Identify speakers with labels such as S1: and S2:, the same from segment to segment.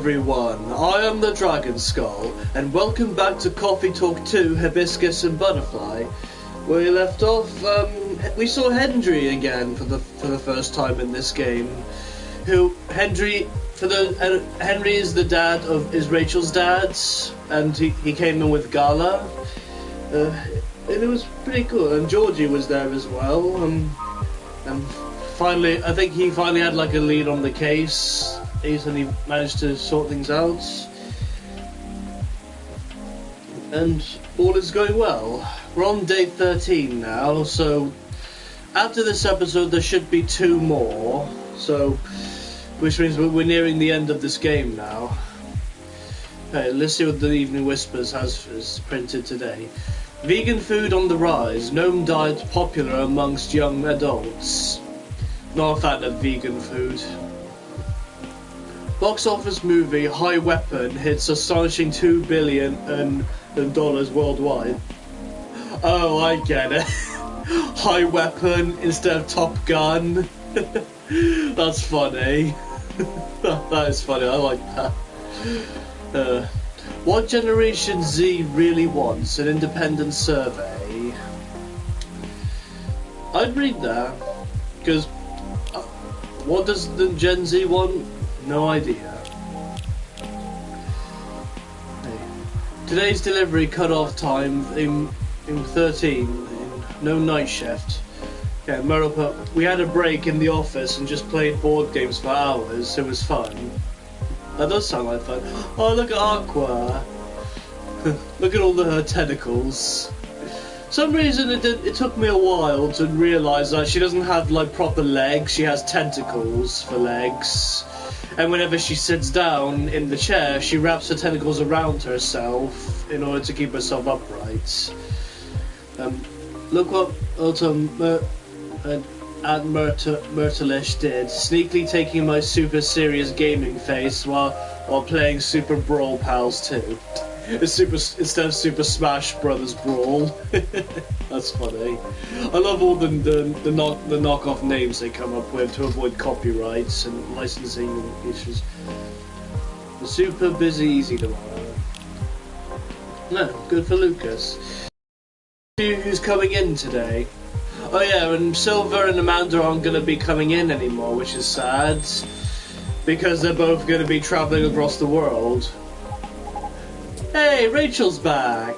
S1: everyone, I am the Dragon Skull, and welcome back to Coffee Talk 2, Hibiscus and Butterfly. Where we left off, we saw Hendry again for the first time in this game. Henry is Rachel's dad, and he came in with Gala, and it was pretty cool. And Georgie was there as well, and finally, I think he finally had like a lead on the case. He managed to sort things out, and all is going well. We're on day 13 now, so after this episode there should be 2 more, which means we're nearing the end of this game now. Okay, let's see what the Evening Whispers is printed today. Vegan food on the rise. Gnome diet popular amongst young adults. Not a fan of vegan food. Box office movie High Weapon hits astonishing $2 billion worldwide. Oh, I get it. High Weapon instead of Top Gun. That's funny. That is funny, I like that. What Generation Z really wants? An independent survey. I'd read that, because what does the Gen Z want? No idea. Today's delivery cut-off time in 13, no night shift. Okay, we had a break in the office and just played board games for hours. It was fun. That does sound like fun. Oh, look at Aqua. Look at all her tentacles. For some reason it took me a while to realise that she doesn't have like proper legs, she has tentacles for legs. And whenever she sits down in the chair, she wraps her tentacles around herself in order to keep herself upright. Look what Myrtleish did, sneakily taking my super serious gaming face while playing Super Brawl Pals 2. Instead of Super Smash Brothers Brawl. That's funny. I love all the knockoff names they come up with to avoid copyrights and licensing issues. The Super Busy Easy tomorrow. No, good for Lucas. Who's coming in today? Oh yeah, and Silver and Amanda aren't going to be coming in anymore, which is sad, because they're both going to be travelling across the world. Hey, Rachel's back!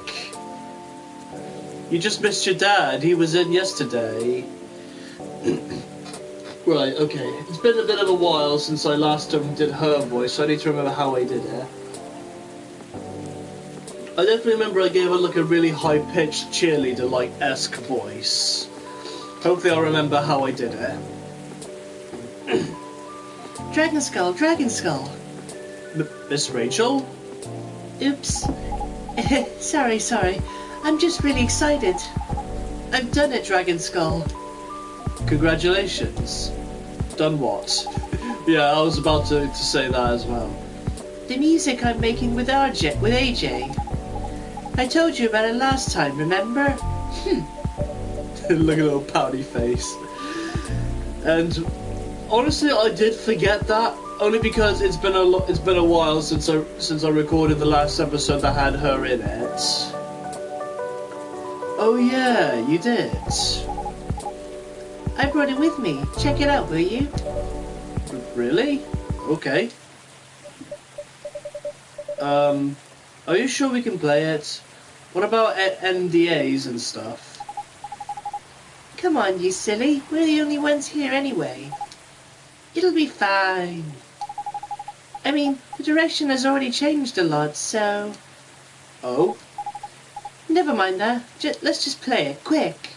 S1: You just missed your dad, he was in yesterday. Right, okay, it's been a bit of a while since I last did her voice, so I need to remember how I did it. I definitely remember I gave her like a really high-pitched cheerleader-like-esque voice. Hopefully I'll remember how I did it.
S2: Dragon Skull, Dragon Skull.
S1: Miss Rachel?
S2: Oops. Sorry. I'm just really excited. I've done it, Dragon Skull.
S1: Congratulations. Done what? Yeah, I was about to say that as well.
S2: The music I'm making with AJ. I told you about it last time, remember?
S1: Look at her little pouty face. And honestly, I did forget that, only because it's been a while since I recorded the last episode that had her in it. Oh yeah, you did.
S2: I brought it with me. Check it out, will you?
S1: Really? Okay. Are you sure we can play it? What about NDAs and stuff?
S2: Come on, you silly. We're the only ones here anyway. It'll be fine. I mean, the direction has already changed a lot, so...
S1: Oh?
S2: Never mind that. Let's just play it, quick.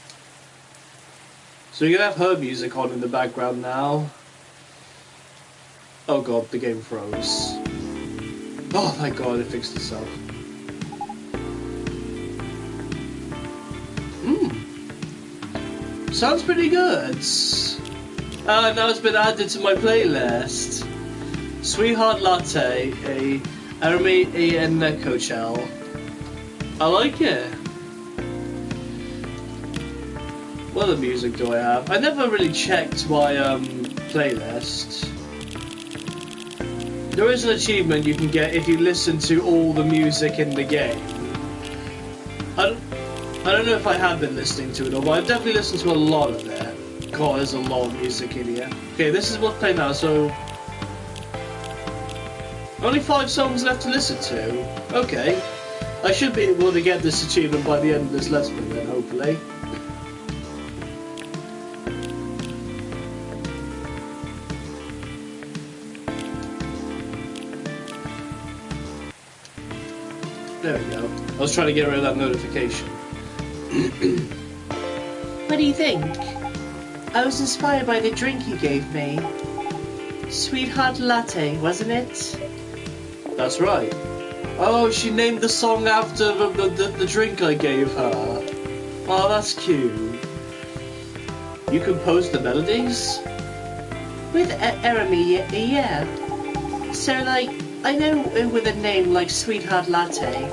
S1: So you're gonna have her music on in the background now? Oh god, the game froze. Oh thank god, it fixed itself. Sounds pretty good. Now it's been added to my playlist. Sweetheart Latte, a Army and Neko Shell. I like it. What other music do I have? I never really checked my playlist. There is an achievement you can get if you listen to all the music in the game. I don't know if I have been listening to it all, but I've definitely listened to a lot of it. God, there's a lot of music in here. Okay, this is what's playing now, so... Only 5 songs left to listen to. Okay. I should be able to get this achievement by the end of this Let's Play then, hopefully. There we go. I was trying to get rid of that notification.
S2: What do you think? I was inspired by the drink you gave me. Sweetheart Latte, wasn't it?
S1: That's right. Oh, she named the song after the drink I gave her. Oh, that's cute. You composed the melodies?
S2: With Eremi, yeah. So, like, I know with a name like Sweetheart Latte,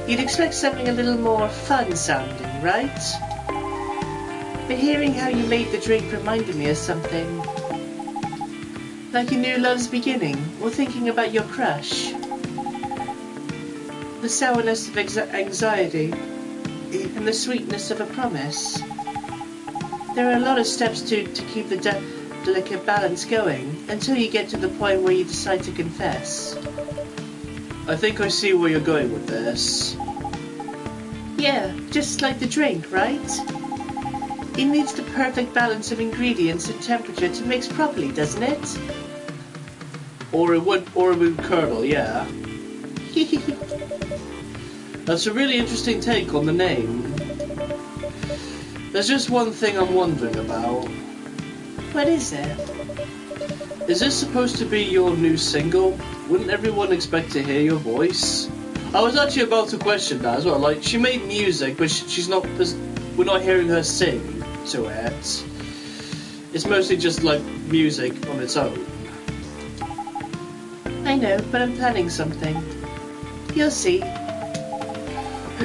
S2: you'd expect something a little more fun sounding, right? But hearing how you made the drink reminded me of something. Like a new love's beginning, or thinking about your crush. The sourness of anxiety, and the sweetness of a promise. There are a lot of steps to keep the delicate balance going, until you get to the point where you decide to confess.
S1: I think I see where you're going with this.
S2: Yeah, just like the drink, right? It needs the perfect balance of ingredients and temperature to mix properly, doesn't it?
S1: Or it would curdle, yeah. That's a really interesting take on the name. There's just one thing I'm wondering about.
S2: What is it?
S1: Is this supposed to be your new single? Wouldn't everyone expect to hear your voice? I was actually about to question that as well. Like, she made music, but she's not. We're not hearing her sing to it. It's mostly just like music on its own.
S2: I know, but I'm planning something. You'll see.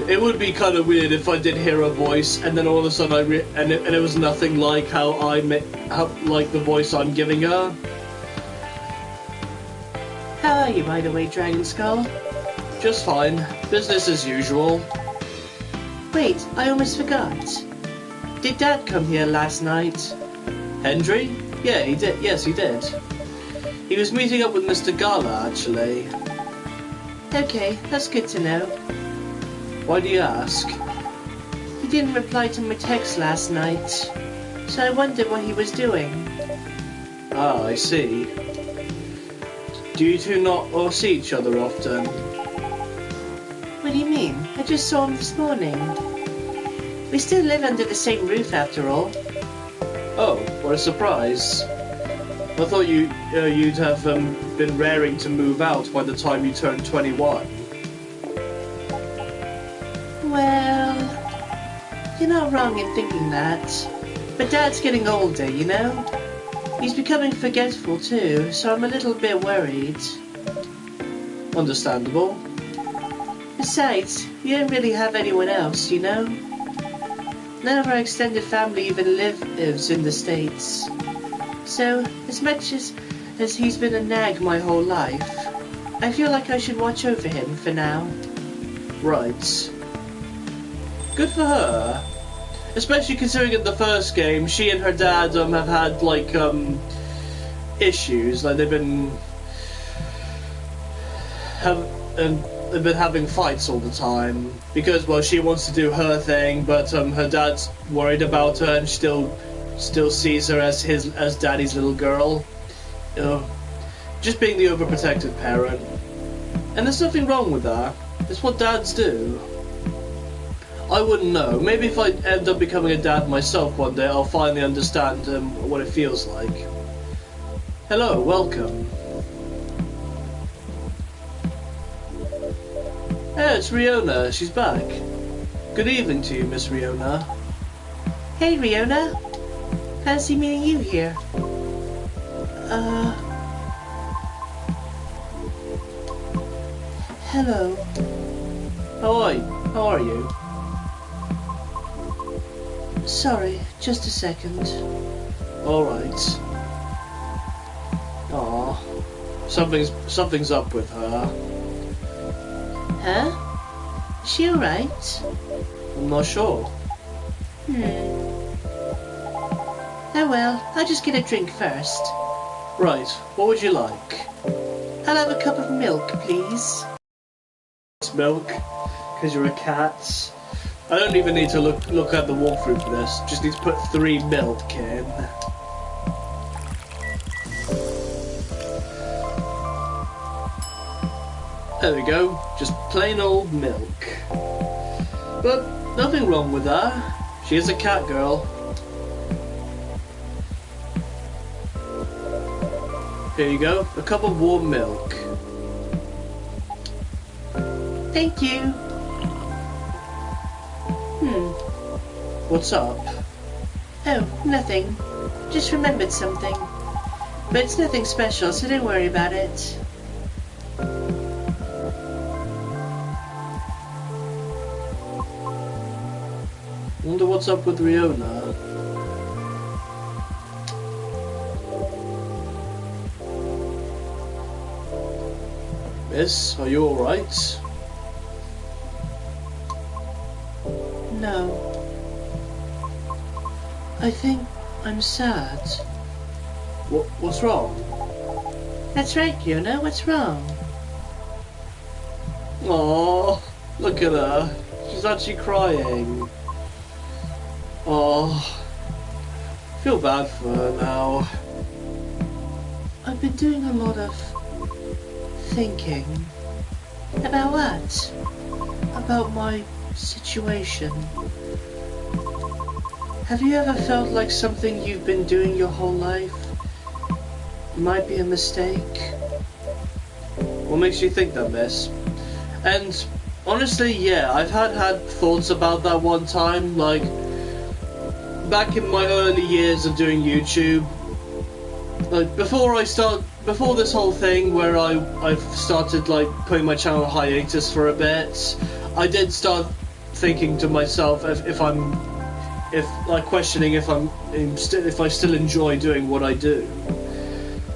S1: It would be kind of weird if I did hear a voice and then all of a sudden it was nothing like how like the voice I'm giving her.
S2: How are you, by the way, Dragon Skull?
S1: Just fine. Business as usual.
S2: Wait, I almost forgot. Did Dad come here last night?
S1: Hendry? Yeah, he did. Yes, he did. He was meeting up with Mr. Gala, actually.
S2: Okay, that's good to know.
S1: Why do you ask?
S2: He didn't reply to my text last night, so I wondered what he was doing.
S1: Ah, I see. Do you two not see each other often?
S2: What do you mean? I just saw him this morning. We still live under the same roof after all.
S1: Oh, what a surprise. I thought you'd have been raring to move out by the time you turned 21.
S2: Well, you're not wrong in thinking that. But Dad's getting older, you know? He's becoming forgetful too, so I'm a little bit worried.
S1: Understandable.
S2: Besides, we don't really have anyone else, you know? None of our extended family even lives in the States. So, as much as he's been a nag my whole life, I feel like I should watch over him for now.
S1: Right. Good for her. Especially considering in the first game, she and her dad have had, like, issues. Like, they've been having fights all the time. Because, well, she wants to do her thing, but her dad's worried about her and still sees her as daddy's little girl. You know, just being the overprotective parent. And there's nothing wrong with that. It's what dads do. I wouldn't know. Maybe if I end up becoming a dad myself one day, I'll finally understand what it feels like. Hello, welcome. Hey, it's Riona. She's back. Good evening to you, Miss Riona.
S2: Hey, Riona. Fancy meeting you here. Hello.
S1: How are you?
S2: Sorry, just a second.
S1: Alright. Aww. Something's up with her.
S2: Huh? Is she alright?
S1: I'm not sure.
S2: Oh well, I'll just get a drink first.
S1: Right, what would you like?
S2: I'll have a cup of milk, please.
S1: It's milk, because you're a cat. I don't even need to look at the walkthrough for this. Just need to put 3 milk in. There we go, just plain old milk. But nothing wrong with that. She is a cat girl. Here you go, a cup of warm milk.
S2: Thank you.
S1: What's up?
S2: Oh, nothing. Just remembered something. But it's nothing special, so don't worry about it.
S1: Wonder what's up with Riona. Miss, are you alright?
S2: No. I think I'm sad.
S1: What's wrong?
S2: That's right, Riona, what's wrong?
S1: Oh, look at her. She's actually crying. Oh, feel bad for her now.
S2: I've been doing a lot of thinking. About what? About my situation. Have you ever felt like something you've been doing your whole life might be a mistake?
S1: What makes you think that, miss? And honestly, yeah, I've had thoughts about that one time, like back in my early years of doing YouTube. Like before this whole thing where I've started like putting my channel on hiatus for a bit, I did start thinking to myself if questioning if I still enjoy doing what I do.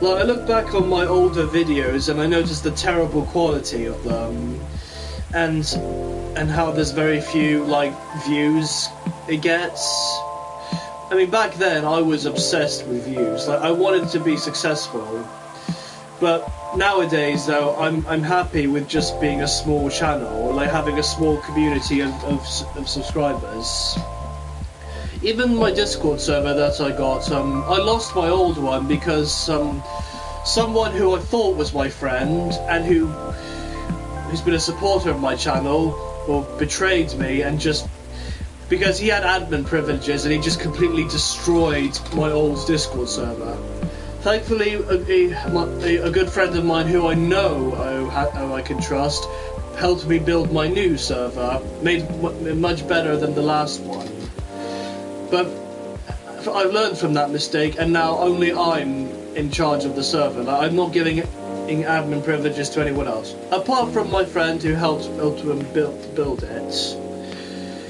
S1: Like I look back on my older videos and I noticed the terrible quality of them, and how there's very few like views it gets. I mean, back then I was obsessed with views. Like I wanted to be successful, but nowadays though I'm happy with just being a small channel, like having a small community of subscribers. Even my Discord server that I got, I lost my old one because someone who I thought was my friend and who's been a supporter of my channel, betrayed me, and just because he had admin privileges and he just completely destroyed my old Discord server. Thankfully, a good friend of mine who I know I can trust helped me build my new server, made it much better than the last one. But I've learned from that mistake, and now only I'm in charge of the server. Like, I'm not giving admin privileges to anyone else, apart from my friend who helped build it,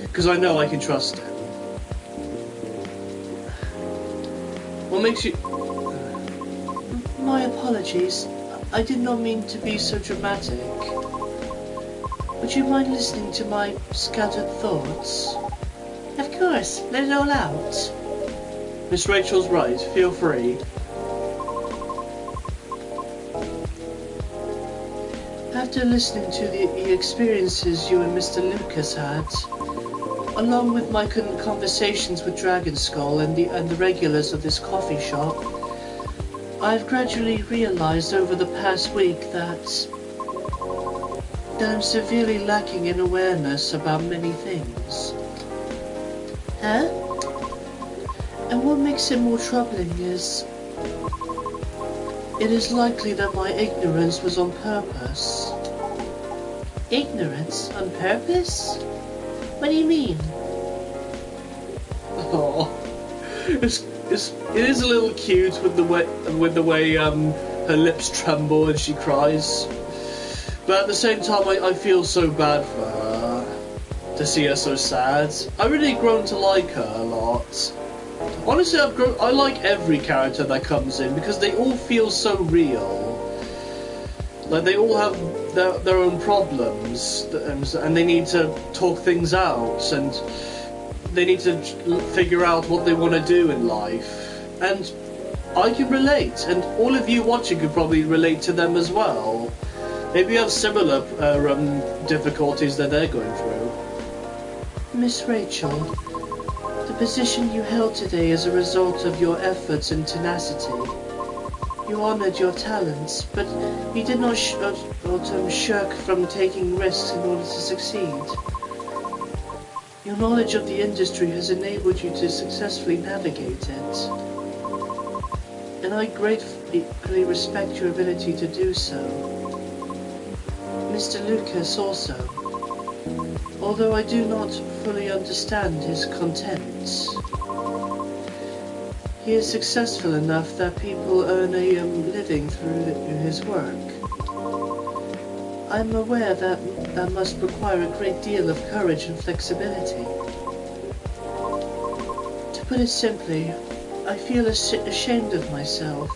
S1: because I know I can trust him. What makes you...
S2: My apologies. I did not mean to be so dramatic. Would you mind listening to my scattered thoughts? Of course, let it all out.
S1: Miss Rachel's right, feel free.
S2: After listening to the experiences you and Mr. Lucas had, along with my conversations with Dragon Skull and the regulars of this coffee shop, I've gradually realized over the past week that I'm severely lacking in awareness about many things. Huh? And what makes it more troubling is it is likely that my ignorance was on purpose. Ignorance on purpose? What do you mean?
S1: Oh, it is a little cute with the way her lips tremble and she cries. But at the same time, I feel so bad for her to see her so sad. I've really grown to like her a lot. Honestly, I like every character that comes in because they all feel so real. Like, they all have their own problems, and they need to talk things out, and they need to figure out what they want to do in life. And I can relate, and all of you watching could probably relate to them as well. Maybe you have similar difficulties that they're going through.
S2: Miss Rachel, the position you held today is a result of your efforts and tenacity. You honored your talents, but you did not shirk from taking risks in order to succeed. Your knowledge of the industry has enabled you to successfully navigate it, and I gratefully respect your ability to do so. Mr. Lucas also, although I do not fully understand his contents. He is successful enough that people earn a living through his work. I'm aware that must require a great deal of courage and flexibility. To put it simply, I feel ashamed of myself,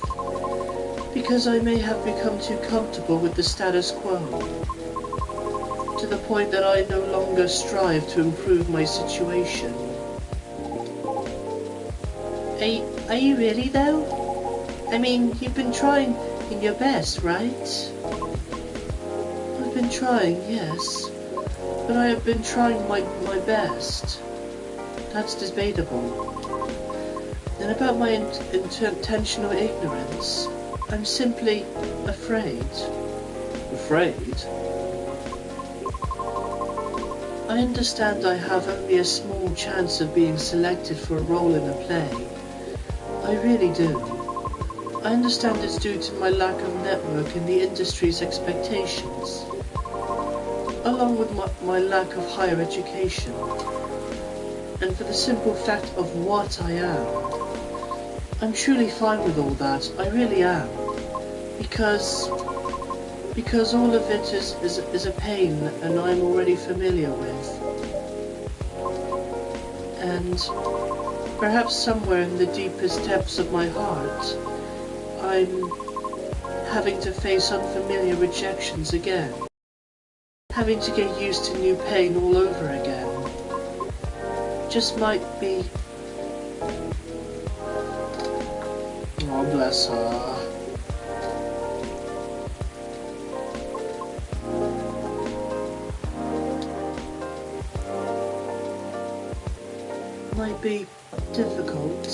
S2: because I may have become too comfortable with the status quo, to the point that I no longer strive to improve my situation. Are you really, though? I mean, you've been trying in your best, right? I've been trying, yes. But I have been trying my best. That's debatable. And about my intentional ignorance, I'm simply afraid.
S1: Afraid?
S2: I understand I have only a small chance of being selected for a role in a play. I really do. I understand it's due to my lack of network and the industry's expectations, along with my lack of higher education, and for the simple fact of what I am. I'm truly fine with all that, I really am, because all of it is a pain and I'm already familiar with. And perhaps somewhere in the deepest depths of my heart, I'm having to face unfamiliar rejections again. Having to get used to new pain all over again. Just might be...
S1: Oh, bless her.
S2: might be difficult.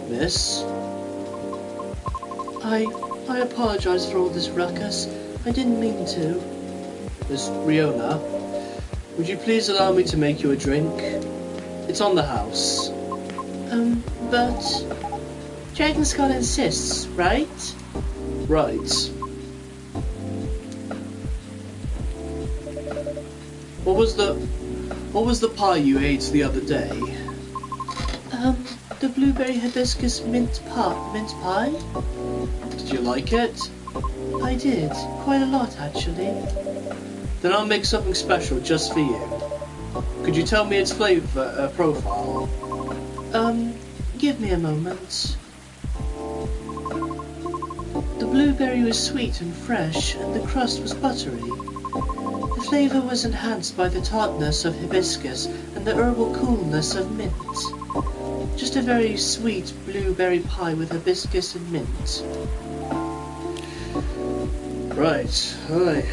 S1: Miss?
S2: I apologize for all this ruckus. I didn't mean to.
S1: Miss Riona, would you please allow me to make you a drink? It's on the house.
S2: But... Dragon Skull insists, right?
S1: Right. What was the pie you ate the other day?
S2: The blueberry hibiscus mint pie?
S1: Did you like it?
S2: I did. Quite a lot, actually.
S1: Then I'll make something special just for you. Could you tell me its flavor profile?
S2: Give me a moment. The blueberry was sweet and fresh, and the crust was buttery. The flavor was enhanced by the tartness of hibiscus and the herbal coolness of mint. Just a very sweet blueberry pie with hibiscus and mint.
S1: Right, alright.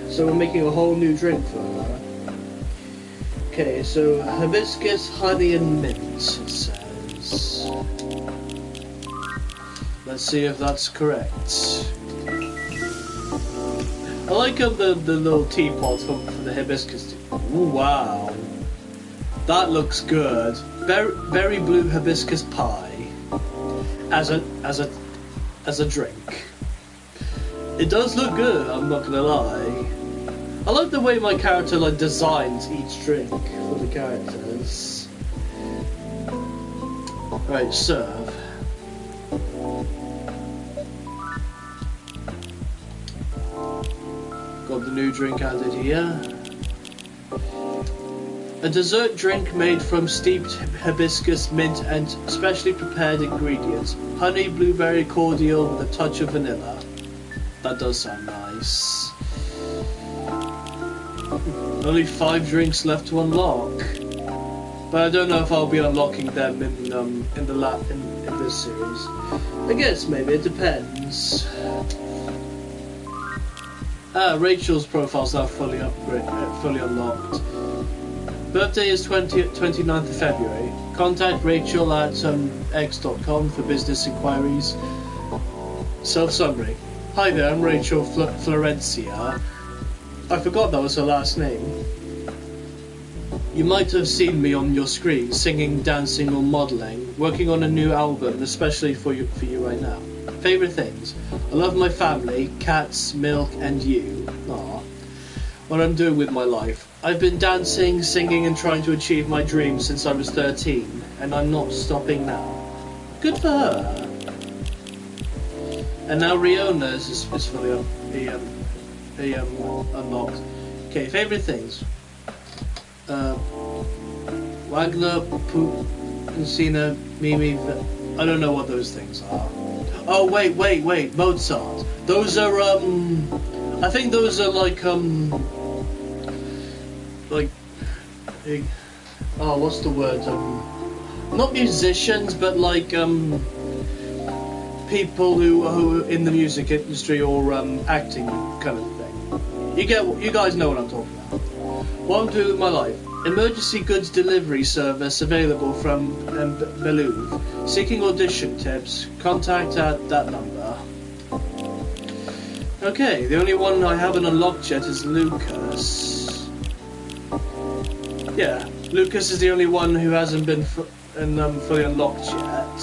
S1: So we're making a whole new drink for her. Okay, so hibiscus, honey, and mint, it says. Let's see if that's correct. I like the little teapot for the hibiscus. Ooh, wow. That looks good. Berry blue hibiscus pie. As a drink. It does look good, I'm not gonna lie. I like the way my character designs each drink for the characters. Right, serve. Got the new drink added here. A dessert drink made from steeped hibiscus, mint, and specially prepared ingredients. Honey, blueberry cordial with a touch of vanilla. That does sound nice. Only 5 drinks left to unlock. But I don't know if I'll be unlocking them in this series. I guess maybe it depends. Rachel's profile's now fully unlocked. Birthday is 29th of February. Contact Rachel at x.com for business inquiries. Self-summary. Hi there, I'm Rachel Florencia. I forgot that was her last name. You might have seen me on your screen, singing, dancing or modelling, working on a new album, especially for you right now. Favourite things? I love my family, cats, milk and you. Aww. What I'm doing with my life. I've been dancing, singing and trying to achieve my dreams since I was 13, and I'm not stopping now. Good for her. And now Riona is fully unlocked. Okay, favourite things. Wagner, Poop, Lucina, Mimi. I don't know what those things are. Oh wait, Mozart. Those are I think those are like oh, what's the word? Not musicians, but like people who in the music industry or acting kind of thing. You guys know what I'm talking about. What I'm doing with my life. Emergency goods delivery service available from Belouvre. Seeking audition tips. Contact at that number. Okay, the only one I haven't unlocked yet is Lucas. Yeah, Lucas is the only one who hasn't been fully unlocked yet.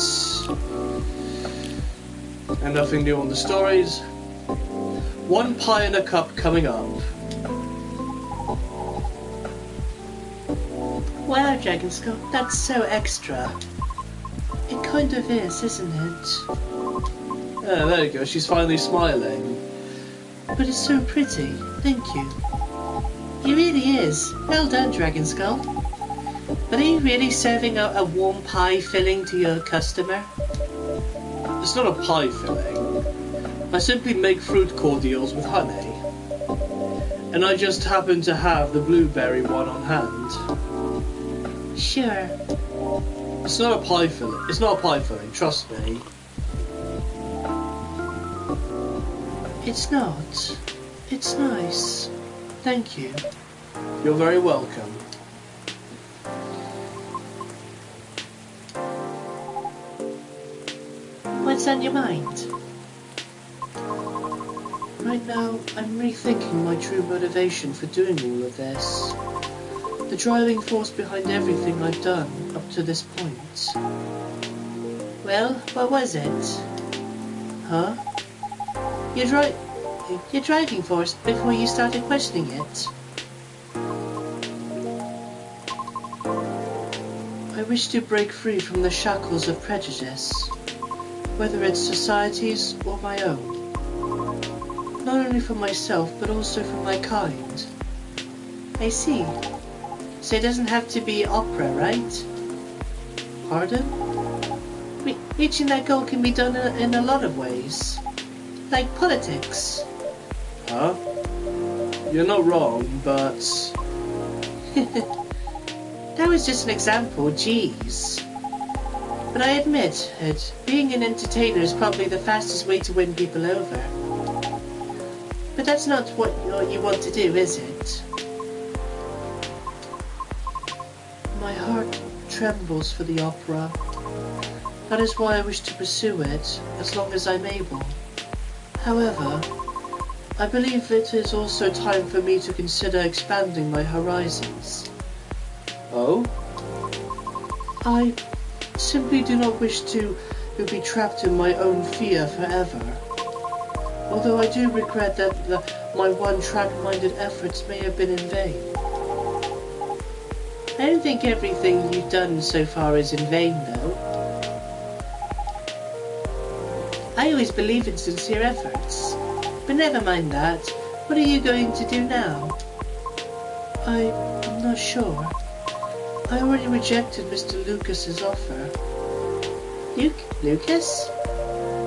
S1: And nothing new on the stories. 1 pie in a cup coming up.
S2: Wow, Dragonskull, that's so extra. It kind of is, isn't it?
S1: Yeah, there you go, she's finally smiling.
S2: But it's so pretty, thank you. It really is. Well done, Dragonskull. But are you really serving a warm pie filling to your customer?
S1: It's not a pie filling. I simply make fruit cordials with honey. And I just happen to have the blueberry one on hand.
S2: Sure.
S1: It's not a pie filling. It's not a pie filling, trust me.
S2: It's not. It's nice. Thank you.
S1: You're very welcome.
S2: What's on your mind? Right now, I'm rethinking my true motivation for doing all of this. The driving force behind everything I've done up to this point. Well, what was it? Huh? Your driving force before you started questioning it. I wish to break free from the shackles of prejudice, whether it's society's or my own. Not only for myself, but also for my kind. I see. So it doesn't have to be opera, right? Pardon? Reaching that goal can be done in a lot of ways. Like politics.
S1: Huh? You're not wrong, but...
S2: That was just an example, jeez. But I admit it, being an entertainer is probably the fastest way to win people over. But that's not what you want to do, is it? My heart trembles for the opera. That is why I wish to pursue it, as long as I'm able. However, I believe it is also time for me to consider expanding my horizons.
S1: Oh?
S2: I simply do not wish to be trapped in my own fear forever. Although I do regret that my one-track-minded efforts may have been in vain. I don't think everything you've done so far is in vain, though. I always believe in sincere efforts. But never mind that. What are you going to do now? I'm not sure. I already rejected Mr. Lucas's offer. Lucas?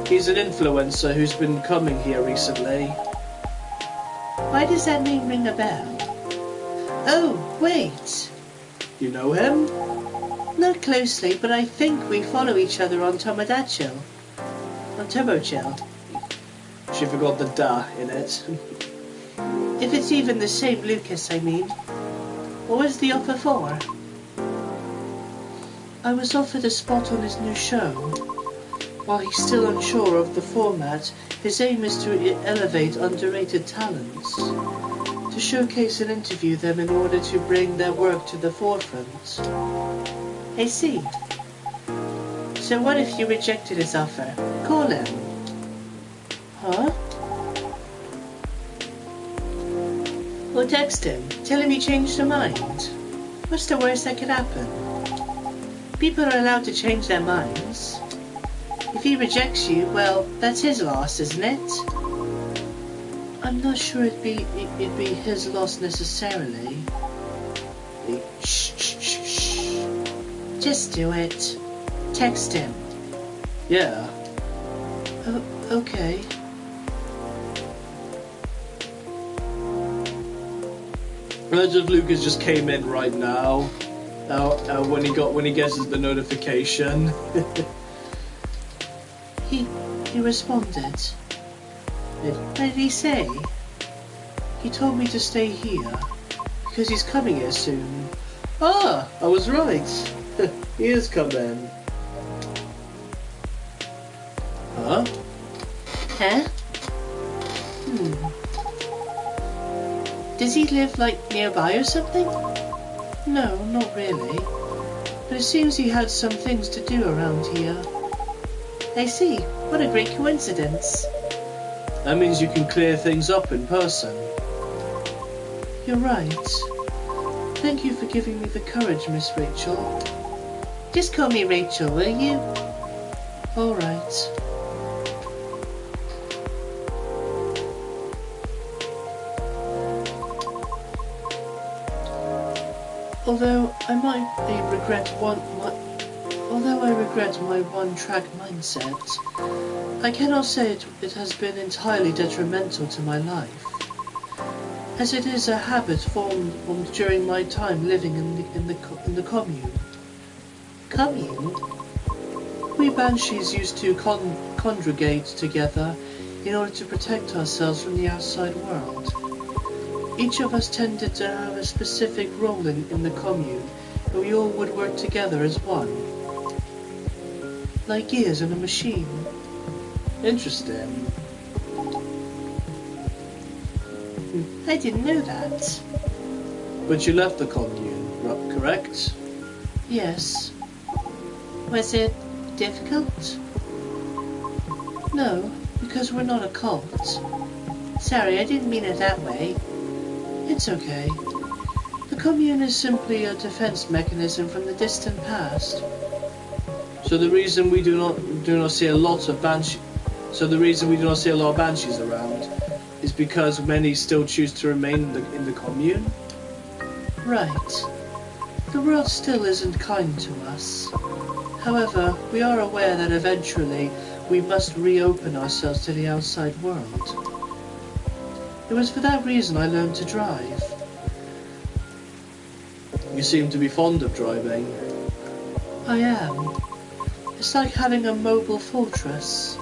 S1: He's an influencer who's been coming here recently.
S2: Why does that name ring a bell? Oh, wait.
S1: You know him?
S2: Not closely, but I think we follow each other on Tomodachi. On Turbochill.
S1: She forgot the da in it.
S2: If it's even the same Lucas, I mean. What was the offer for? I was offered a spot on his new show. While he's still unsure of the format, his aim is to elevate underrated talents, to showcase and interview them in order to bring their work to the forefront. I see. So what if you rejected his offer? Call him. Huh? Or text him. Tell him you changed your mind. What's the worst that could happen? People are allowed to change their minds. If he rejects you, well, that's his loss, isn't it? I'm not sure it'd be his loss necessarily. Shh. Just do it. Text him.
S1: Yeah.
S2: Okay.
S1: Imagine if Lucas just came in right now. When he gets the notification.
S2: He responded. What did he say? He told me to stay here because he's coming here soon.
S1: Ah, I was right. He is coming. Huh?
S2: Huh? Does he live, nearby or something? No, not really. But it seems he had some things to do around here. I see. What a great coincidence.
S1: That means you can clear things up in person.
S2: You're right. Thank you for giving me the courage, Miss Rachel. Just call me Rachel, will you? All right. Although I regret my one-track mindset, I cannot say it has been entirely detrimental to my life, as it is a habit formed during my time living in the commune. Commune? We banshees used to congregate together in order to protect ourselves from the outside world. Each of us tended to have a specific role in the commune, and we all would work together as one. Like gears in a machine.
S1: Interesting.
S2: I didn't know that.
S1: But you left the commune, correct?
S2: Yes. Was it difficult? No, because we're not a cult. Sorry, I didn't mean it that way. It's okay. The commune is simply a defense mechanism from the distant past.
S1: So the reason we do not see a lot of banshees around is because many still choose to remain in the commune?
S2: Right. The world still isn't kind to us. However, we are aware that eventually we must reopen ourselves to the outside world. It was for that reason I learned to drive.
S1: You seem to be fond of driving.
S2: I am. It's like having a mobile fortress,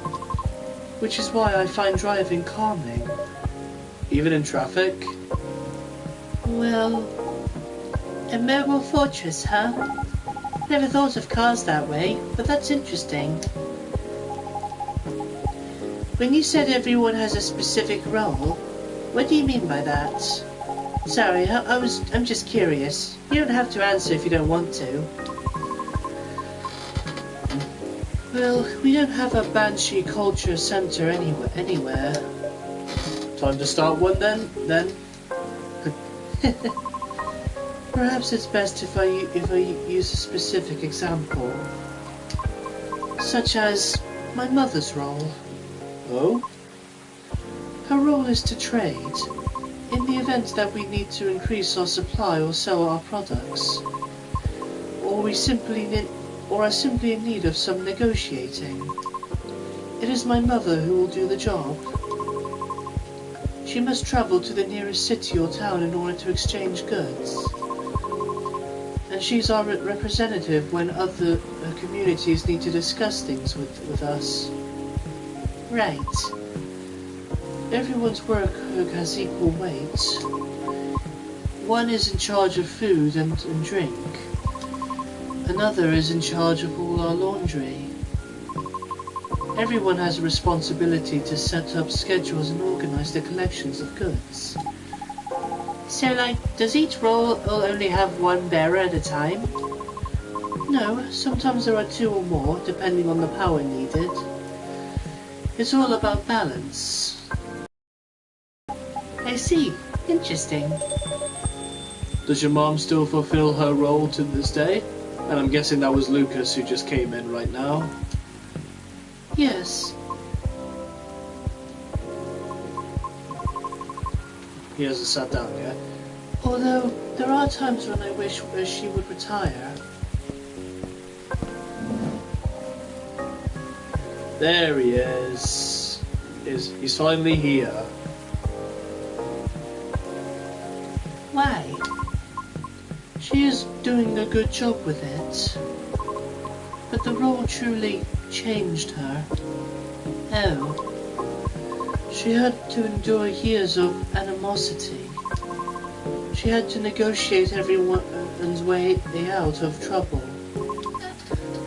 S2: which is why I find driving calming.
S1: Even in traffic?
S2: Well, a mobile fortress, huh? Never thought of cars that way, but that's interesting. When you said everyone has a specific role, what do you mean by that? Sorry, I'm just curious. You don't have to answer if you don't want to. Well, we don't have a Banshee Culture Center anywhere.
S1: Time to start one then?
S2: Perhaps it's best if I use a specific example. Such as my mother's role.
S1: Oh?
S2: Her role is to trade, in the event that we need to increase our supply or sell our products, or are simply in need of some negotiating. It is my mother who will do the job. She must travel to the nearest city or town in order to exchange goods. And she's our representative when other communities need to discuss things with us. Right. Everyone's work has equal weight. One is in charge of food and drink. Another is in charge of all our laundry. Everyone has a responsibility to set up schedules and organize the collections of goods. So, does each role only have one bearer at a time? No, sometimes there are two or more, depending on the power needed. It's all about balance. I see. Interesting.
S1: Does your mom still fulfill her role to this day? And I'm guessing that was Lucas who just came in right now.
S2: Yes.
S1: He hasn't sat down yet.
S2: Although, there are times when I wish she would retire.
S1: There he is. He's finally here.
S2: Why? She is doing a good job with it. But the role truly changed her. Oh. She had to endure years of animosity. She had to negotiate everyone's way out of trouble.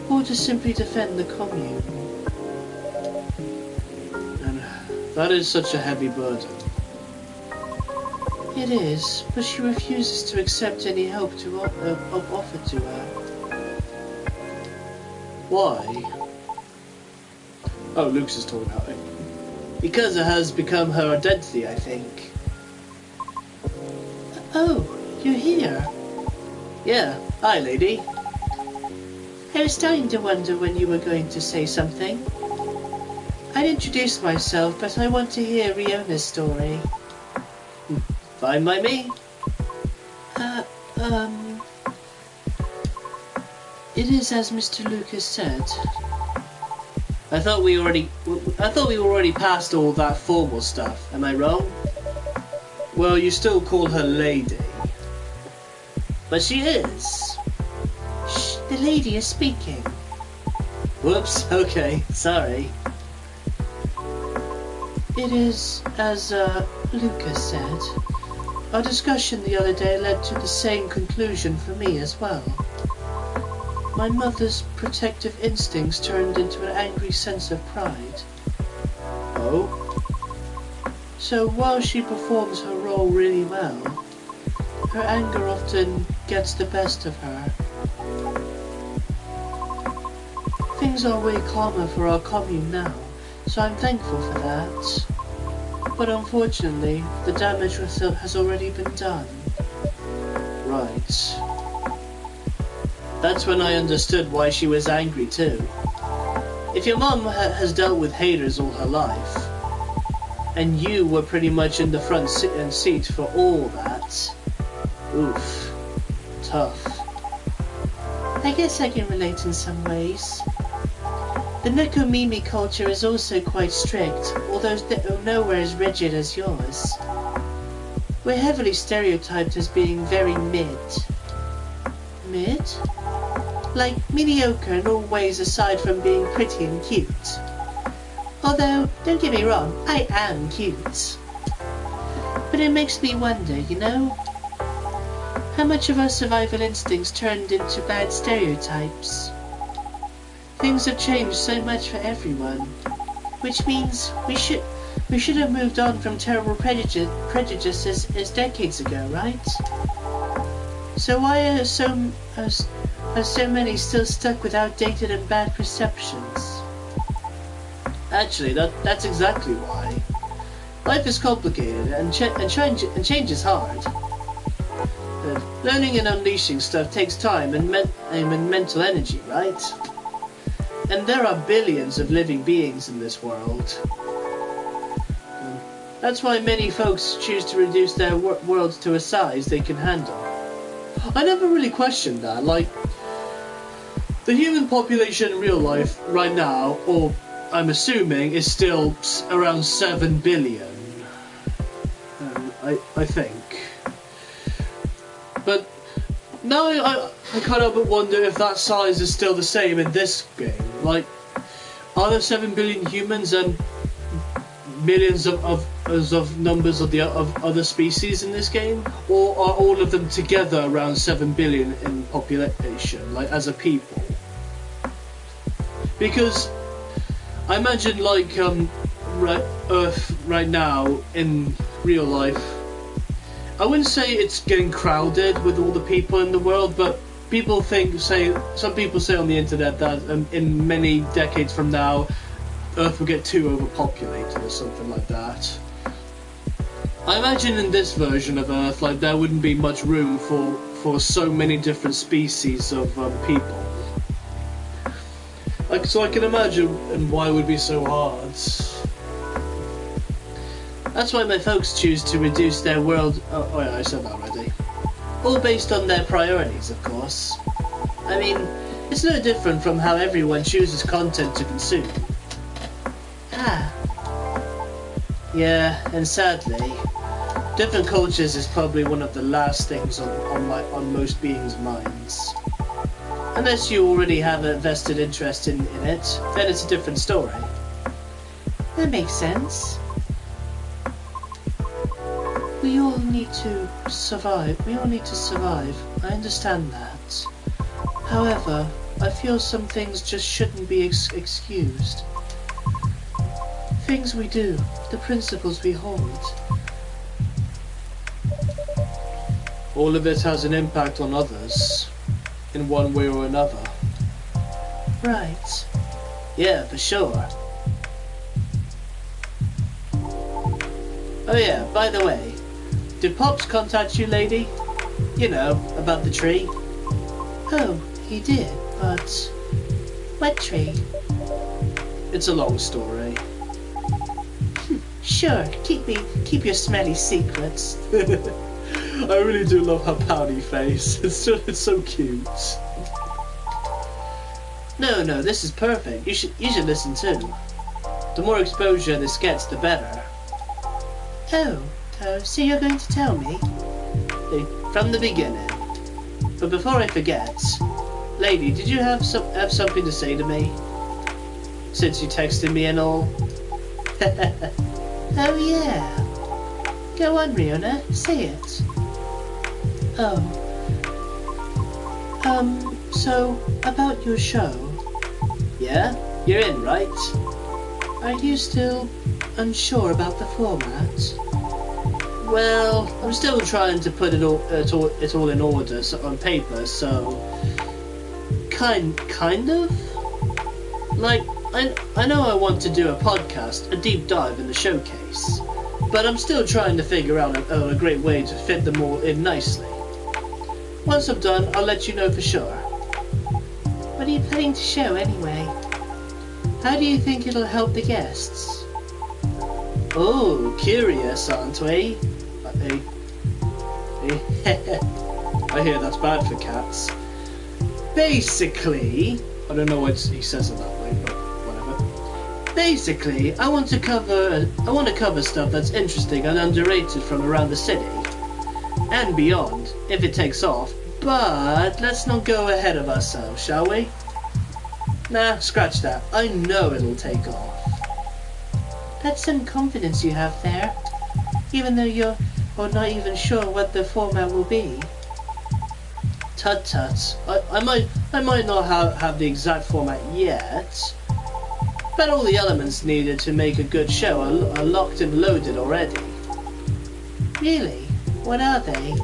S2: Or to simply defend the commune.
S1: And that is such a heavy burden.
S2: It is, but she refuses to accept any help offered to her.
S1: Why? Oh, Luke's is talking about it. Because it has become her identity, I think.
S2: Oh, you're here.
S1: Yeah, hi lady.
S2: I was starting to wonder when you were going to say something. I'd introduce myself, but I want to hear Riona's story.
S1: Fine by me.
S2: It is as Mr. Lucas said.
S1: I thought we were already past all that formal stuff. Am I wrong? Well, you still call her lady. But she is.
S2: Shh, the lady is speaking.
S1: Whoops, okay, sorry.
S2: It is as Lucas said. Our discussion the other day led to the same conclusion for me as well. My mother's protective instincts turned into an angry sense of pride.
S1: Oh?
S2: So while she performs her role really well, her anger often gets the best of her. Things are way calmer for our commune now, so I'm thankful for that. But unfortunately, the damage has already been done.
S1: Right. That's when I understood why she was angry too. If your mom has dealt with haters all her life, and you were pretty much in the front seat for all that, oof, tough.
S2: I guess I can relate in some ways. The Nekomimi culture is also quite strict, although nowhere as rigid as yours. We're heavily stereotyped as being very mid. Mid? Like mediocre in all ways aside from being pretty and cute. Although, don't get me wrong, I am cute. But it makes me wonder, you know? How much of our survival instincts turned into bad stereotypes? Things have changed so much for everyone, which means we should have moved on from terrible prejudices decades ago, right? So why are so many still stuck with outdated and bad perceptions?
S1: Actually, that's exactly why. Life is complicated and change is hard. Learning and unleashing stuff takes time and mental energy, right? And there are billions of living beings in this world. That's why many folks choose to reduce their worlds to a size they can handle. I never really questioned that, like, the human population in real life right now, or I'm assuming, is still around 7 billion. I think. But now I kind of wonder if that size is still the same in this game. Like, are there 7 billion humans and millions of numbers of other species in this game, or are all of them together around 7 billion in population, like as a people? Because I imagine, like, Earth right now in real life, I wouldn't say it's getting crowded with all the people in the world, but some people say on the internet that in many decades from now, Earth will get too overpopulated or something like that. I imagine in this version of Earth, like, there wouldn't be much room for so many different species of people. Like, so I can imagine why it would be so hard. That's why my folks choose to reduce their world... Oh yeah, I said that already. All based on their priorities, of course. I mean, it's no different from how everyone chooses content to consume. Ah. Yeah, and sadly, different cultures is probably one of the last things on most beings' minds. Unless you already have a vested interest in it, then it's a different story. That makes sense. We all need to survive. I understand that. However, I feel some things just shouldn't be excused. Things we do, the principles we hold. All of it has an impact on others, in one way or another. Right. Yeah, for sure. Oh yeah, by the way, did Pops contact you, lady? You know, about the tree? Oh, he did, but... What tree? It's a long story. Sure, keep your smelly secrets. I really do love her pouty face. It's so cute. No, this is perfect. You should listen too. The more exposure this gets, the better. Oh, so you're going to tell me? From the beginning. But before I forget, lady, did you have something to say to me? Since you texted me and all. Oh yeah. Go on, Riona, say it. So, about your show. Yeah? You're in, right? Are you still unsure about the format? Well, I'm still trying to put it all in order on paper, so... Kind of? Like, I know I want to do a podcast, a deep dive in the showcase, but I'm still trying to figure out a great way to fit them all in nicely. Once I'm done, I'll let you know for sure. What are you planning to show anyway? How do you think it'll help the guests? Oh, curious, aren't we? I hear that's bad for cats. Basically, I don't know why he says it that way, but whatever. Basically, I want to cover stuff that's interesting and underrated from around the city and beyond, if it takes off. But let's not go ahead of ourselves, shall we? Nah, scratch that. I know it'll take off. That's some confidence you have there, even though you're not even sure what the format will be. Tut tut. I might not have the exact format yet, but all the elements needed to make a good show are locked and loaded already. Really? What are they?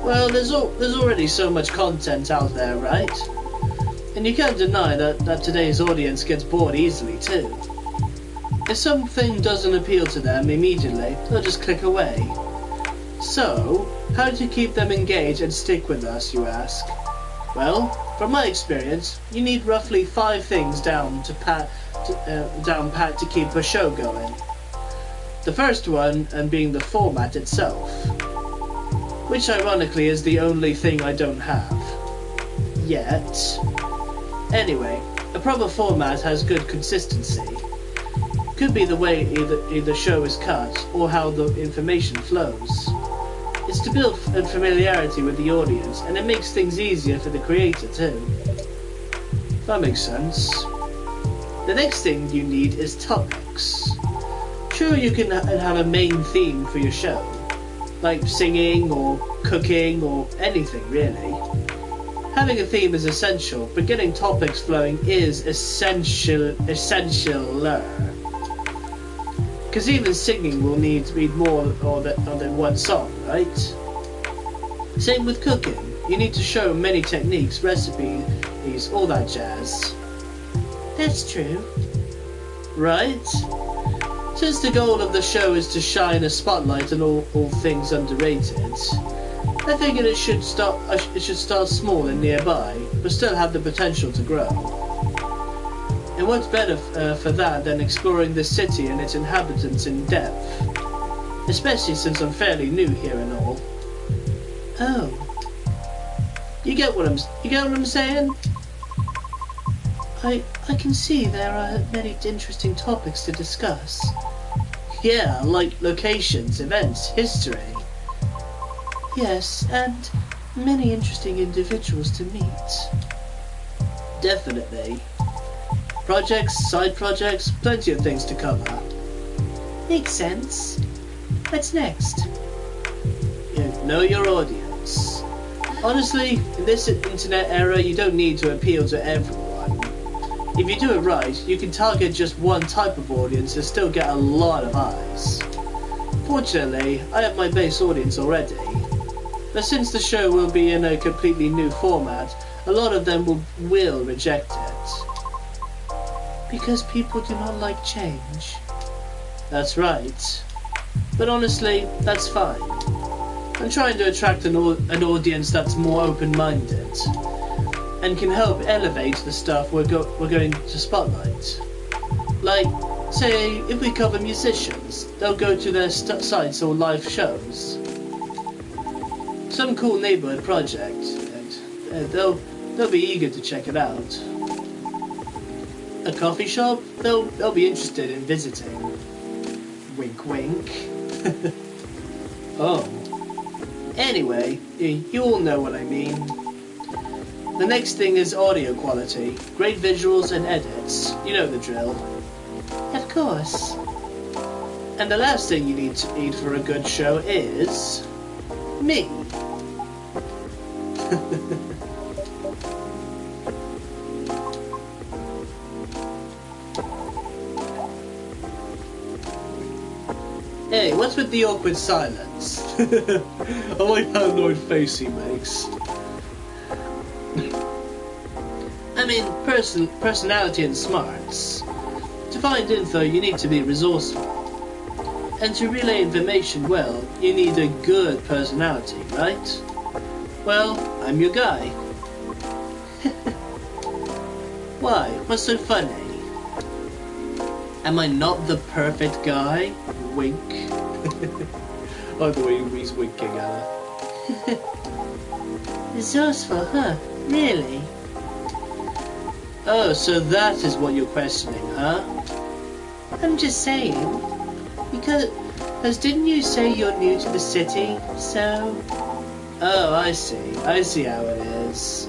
S1: Well, there's already so much content out there, right? And you can't deny that today's audience gets bored easily too. If something doesn't appeal to them immediately, they'll just click away. So, how to keep them engaged and stick with us, you ask? Well, from my experience, you need roughly 5 things down pat to keep a show going. The first one being the format itself, which ironically is the only thing I don't have yet. Anyway, A proper format has good consistency. Could be the way either show is cut or how the information flows. It's to build familiarity with the audience, and it makes things easier for the creator too. That makes sense. The next thing you need is topics. Sure, you can have a main theme for your show, like singing or cooking or anything really. Having a theme is essential, but getting topics flowing is essential. Because even singing will need more than one song, right? Same with cooking. You need to show many techniques, recipes, all that jazz.
S2: That's true.
S1: Right? Since the goal of the show is to shine a spotlight on all things underrated, I figured it should start small and nearby, but still have the potential to grow. And what's better for that than exploring the city and its inhabitants in depth? Especially since I'm fairly new here and all.
S2: Oh.
S1: You get what I'm saying?
S2: I can see there are many interesting topics to discuss.
S1: Yeah, like locations, events, history.
S2: Yes, and many interesting individuals to meet.
S1: Definitely. Projects, side projects, plenty of things to cover.
S2: Makes sense. What's next?
S1: Know your audience. Honestly, in this internet era, you don't need to appeal to everyone. If you do it right, you can target just one type of audience and still get a lot of eyes. Fortunately, I have my base audience already. But since the show will be in a completely new format, a lot of them will reject it.
S2: Because people do not like change.
S1: That's right. But honestly, that's fine. I'm trying to attract an audience that's more open-minded and can help elevate the stuff we're going to spotlight. Like, say, if we cover musicians, they'll go to their sites or live shows. Some cool neighborhood project, and they'll be eager to check it out. A coffee shop, they'll be interested in visiting. Wink wink. Oh. Anyway, you all know what I mean. The next thing is audio quality. Great visuals and edits. You know the drill.
S2: Of course.
S1: And the last thing you need to eat for a good show is... me. Hey, what's with the awkward silence? I like that annoyed face he makes. I mean, personality and smarts. To find info, you need to be resourceful. And to relay information well, you need a good personality, right? Well, I'm your guy. Why? What's so funny? Am I not the perfect guy? Wink. Oh, the way he's winking at her.
S2: Resourceful, huh? Really?
S1: Oh, so that is what you're questioning, huh?
S2: I'm just saying. Because didn't you say you're new to the city, so...
S1: Oh, I see. I see how it is.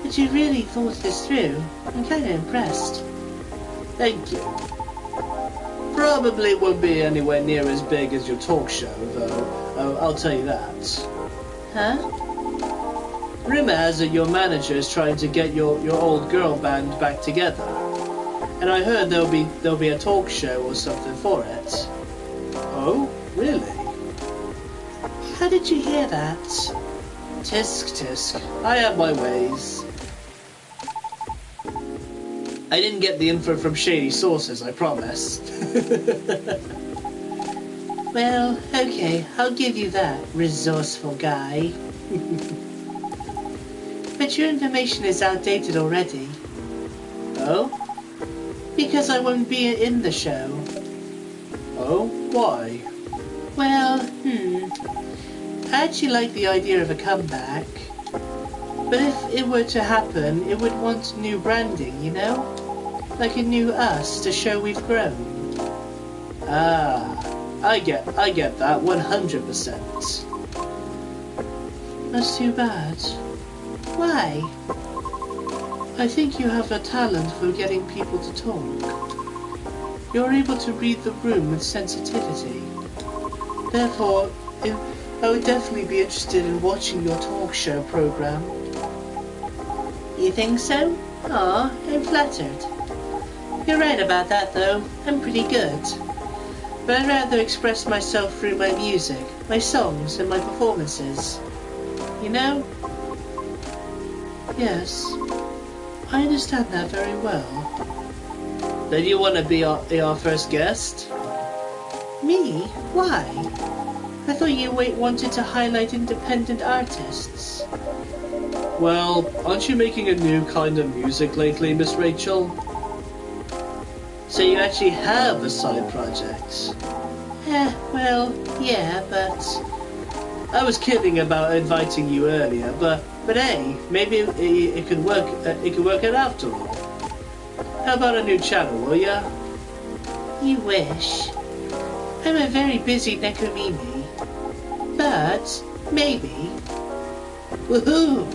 S2: But you really thought this through. I'm kind of impressed.
S1: Thank you. Probably won't be anywhere near as big as your talk show, though. I'll tell you that.
S2: Huh?
S1: Rumor has it your manager is trying to get your old girl band back together. And I heard there'll be a talk show or something for it. Oh, really?
S2: How did you hear that?
S1: Tisk tisk. I have my ways. I didn't get the info from shady sources, I promise.
S2: Well, okay, I'll give you that, resourceful guy. But your information is outdated already.
S1: Oh?
S2: Because I won't be in the show.
S1: Oh? Why?
S2: Well, I actually like the idea of a comeback. But if it were to happen, it would want new branding, you know? Like a new us to show we've grown.
S1: Ah, I get that 100%.
S2: That's too bad. Why? I think you have a talent for getting people to talk. You're able to read the room with sensitivity. Therefore, I would definitely be interested in watching your talk show program. You think so? Aw, I'm flattered. You're right about that, though. I'm pretty good. But I'd rather express myself through my music, my songs, and my performances. You know? Yes, I understand that very well.
S1: Then you want to be our first guest?
S2: Me? Why? I thought you wanted to highlight independent artists.
S1: Well, aren't you making a new kind of music lately, Miss Rachel? So you actually have a side project?
S2: Well, yeah, but...
S1: I was kidding about inviting you earlier, but hey, maybe it could work. It could work out after all. How about a new channel, will ya?
S2: You wish. I'm a very busy Nekomimi. But maybe.
S1: Woohoo!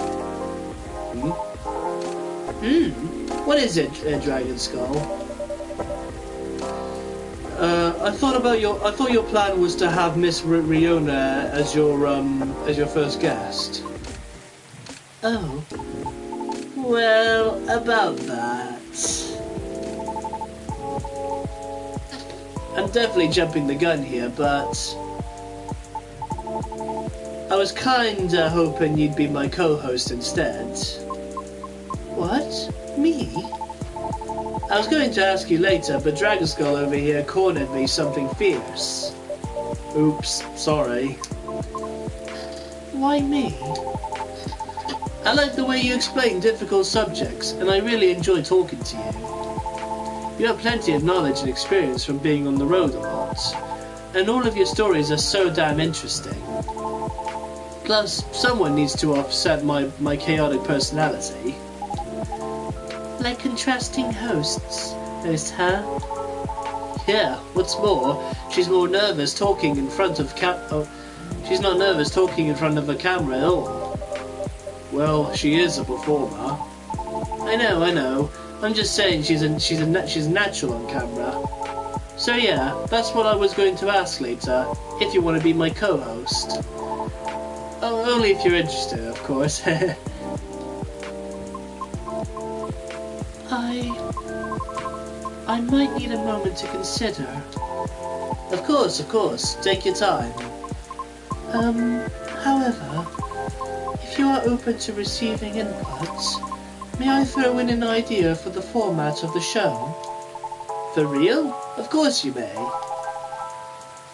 S1: What is it, Dragon Skull? I thought your plan was to have Miss Riona as your first guest.
S2: Oh. Well, about that.
S1: I'm definitely jumping the gun here, but I was kinda hoping you'd be my co-host instead.
S2: What? Me?
S1: I was going to ask you later, but Dragon Skull over here cornered me something fierce. Oops, sorry.
S2: Why me?
S1: I like the way you explain difficult subjects, and I really enjoy talking to you. You have plenty of knowledge and experience from being on the road a lot, and all of your stories are so damn interesting. Plus, someone needs to offset my chaotic personality.
S2: Like contrasting hosts, huh?
S1: Yeah, what's more, she's more nervous talking in front of she's not nervous talking in front of a camera at all. Well, she is a performer. I know. I'm just saying she's natural on camera. So yeah, that's what I was going to ask later, if you want to be my co-host. Oh, only if you're interested, of course.
S2: I might need a moment to consider.
S1: Of course, take your time.
S2: However, if you are open to receiving input, may I throw in an idea for the format of the show?
S1: For real? Of course you may.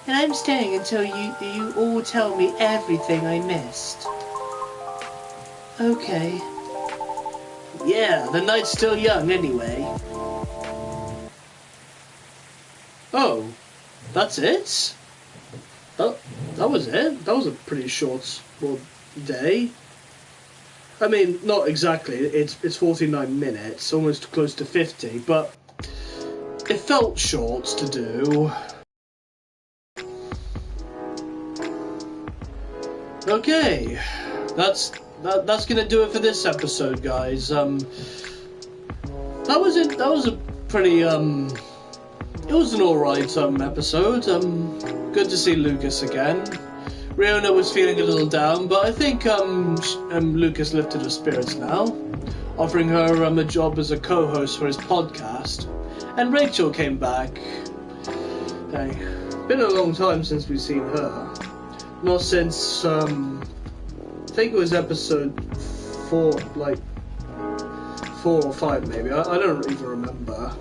S2: And I'm staying until you all tell me everything I missed. Okay.
S1: Yeah, the night's still young anyway. Oh, that's it? That was it? That was a pretty short day. I mean, not exactly. It's 49 minutes, almost close to 50, but it felt short to do. Okay, that's gonna do it for this episode, guys. That was it. That was a pretty it was an alright episode. Good to see Lucas again. Riona was feeling a little down, but I think Lucas lifted her spirits now, offering her a job as a co-host for his podcast. And Rachel came back. Hey, been a long time since we've seen her. Not since I think it was episode 4, like 4 or 5 maybe. I don't even remember.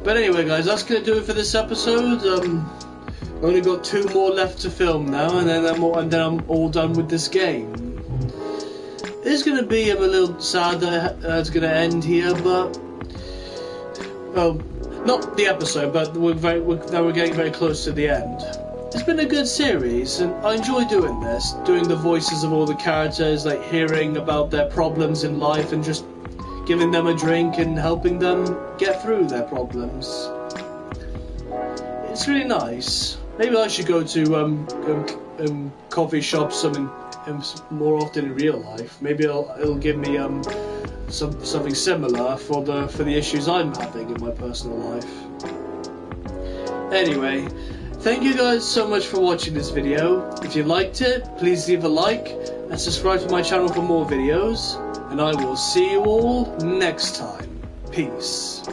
S1: But anyway, guys, that's gonna do it for this episode. Only got 2 more left to film now, and then I'm all done with this game. It's gonna be a little sad that it's gonna end here, but well, not the episode, but we're getting very close to the end. it's been a good series, and I enjoy doing this, doing the voices of all the characters, like hearing about their problems in life and just giving them a drink and helping them get through their problems. It's really nice. Maybe I should go to coffee shops more often in real life. Maybe it'll give me something similar for the issues I'm having in my personal life. Anyway, thank you guys so much for watching this video. If you liked it, please leave a like and subscribe to my channel for more videos. And I will see you all next time. Peace.